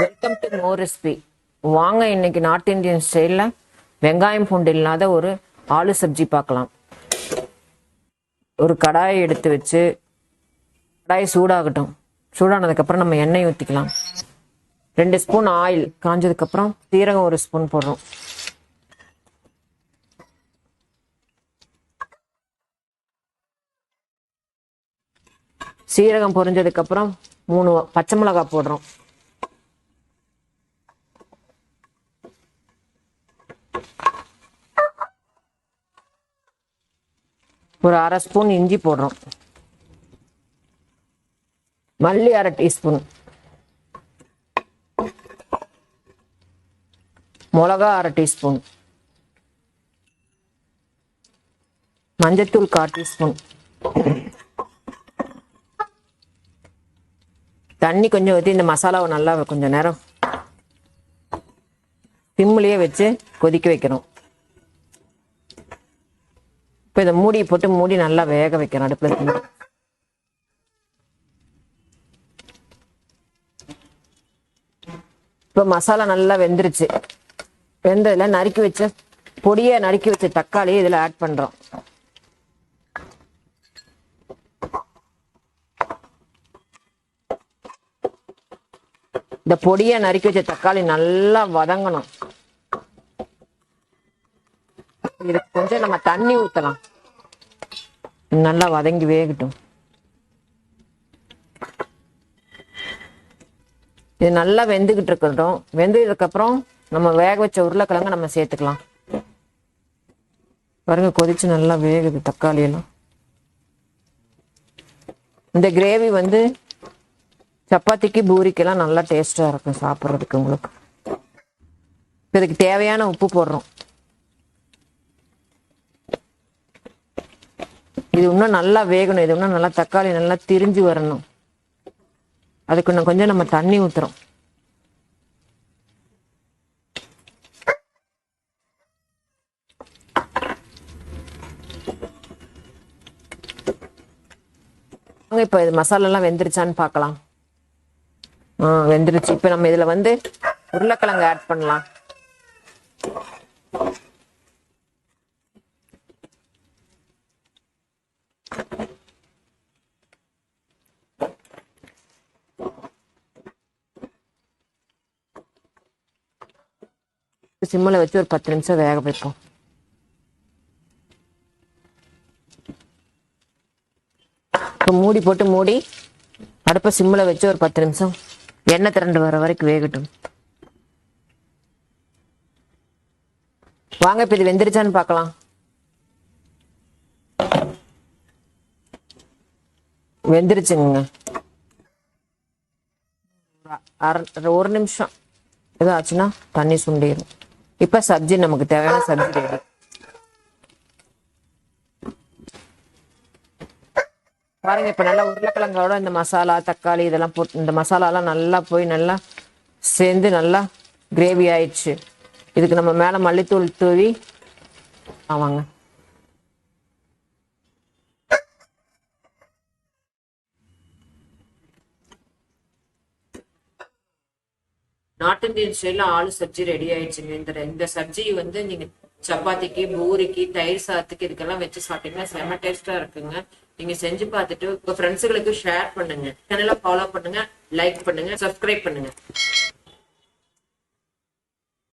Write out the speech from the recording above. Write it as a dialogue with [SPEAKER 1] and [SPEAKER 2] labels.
[SPEAKER 1] Welcome to more recipe. வாங்க இன்னைக்கு north Indian ஸ்டைலில் வெங்காயம் பூண்டு இல்லாத ஒரு ஆலு சப்ஜி பார்க்கலாம். ஒரு கடாயை எடுத்து வச்சு கடாய் சூடாகட்டும். சூடானதுக்கப்புறம் நம்ம எண்ணெய் ஊற்றிக்கலாம். 2 ஸ்பூன் ஆயில் காஞ்சதுக்கப்புறம் சீரகம் 1 ஸ்பூன் போடுறோம். சீரகம் பொரிஞ்சதுக்கப்புறம் 3 பச்சை மிளகாய் போடுறோம். ஒரு 1/2 ஸ்பூன் இஞ்சி போடுறோம். மல்லி 1/2 டீஸ்பூன், மிளகா 1/2 டீஸ்பூன், மஞ்சத்தூள் 1/4 டீஸ்பூன், தண்ணி கொஞ்சம் ஊற்றி இந்த மசாலாவை நல்லா கொஞ்சம் நேரம் சிம்மிலேயே வச்சு கொதிக்க வைக்கிறோம். இப்போ இதை மூடி நல்லா வேக வைக்கிறோம் அடுப்பில். இப்போ மசாலா நல்லா வெந்துருச்சு. வெந்ததில் நறுக்கி வச்ச பொடியை நறுக்கி வச்ச தக்காளி இதில் ஆட் பண்ணுறோம். இந்த பொடியை நறுக்கி வச்ச தக்காளி நல்லா வதங்கணும். இதுக்கு கொஞ்சம் நம்ம தண்ணி ஊற்றலாம். நல்லா வதங்கி வேகட்டும். இது நல்லா வெந்துகிட்டு இருக்கட்டும். வெந்ததுக்கப்புறம் நம்ம வேக வச்ச உருளைக்கிழங்கு நம்ம சேர்த்துக்கலாம். பாருங்க, கொதிச்சு நல்லா வேகுது தக்காளி எல்லாம். இந்த கிரேவி வந்து சப்பாத்திக்கு பூரிக்கெல்லாம் நல்லா டேஸ்டா இருக்கும் சாப்பிட்றதுக்கு உங்களுக்கு. இதுக்கு தேவையான உப்பு போடுறோம். இது இன்னும் நல்லா வேகணும். இது இன்னும் நல்லா தக்காளி நல்லா திரிஞ்சு வரணும். அதுக்கு இன்னும் கொஞ்சம் நம்ம தண்ணி ஊத்துறோம். இப்போ இது மசாலெல்லாம் வெந்துருச்சான்னு பார்க்கலாம். வெந்துருச்சு. இப்போ நம்ம இதுல வந்து உருளைக்கிழங்கு ஆட் பண்ணலாம். சிம்மில் வச்சு ஒரு 10 நிமிஷம் வேக வைப்போம். இப்போ மூடி அடுப்பை சிம்மில் வச்சு ஒரு 10 நிமிஷம் எண்ணெய் திரண்டு வர வரைக்கும் வேகட்டும். வாங்க இப்போ இது வெந்துருச்சான்னு பார்க்கலாம். வெந்துருச்சுங்க. 1 நிமிஷம் ஏதாச்சுன்னா தண்ணி சுண்டிடும். இப்போ சப்ஜி நமக்கு தேவையான சப்ஜி ரெடி. பாருங்க, இப்போ நல்லா உருளைக்கிழங்கோட இந்த மசாலா தக்காளி இதெல்லாம் போட்டு இந்த மசாலாலாம் நல்லா போய் நல்லா சேர்ந்து நல்லா கிரேவி ஆயிடுச்சு. இதுக்கு நம்ம மேலே மல்லித்தூள் தூவி ஆமாங்க. நார்த் இந்தியன் ஸ்டைல ஆலு சப்ஜி ரெடி ஆயிடுச்சுங்க. இந்த சப்ஜி வந்து நீங்க சப்பாத்திக்கு பூரிக்கு தயிர் சாதத்துக்கு இதுக்கெல்லாம் வச்சு சாப்பிட்டீங்கன்னா செம்ம டேஸ்டா இருக்குங்க. நீங்க செஞ்சு பார்த்துட்டு உங்க ஃப்ரெண்ட்ஸுகளுக்கு ஷேர் பண்ணுங்க. சேனலை ஃபாலோ பண்ணுங்க, லைக் பண்ணுங்க, சப்ஸ்கிரைப் பண்ணுங்க.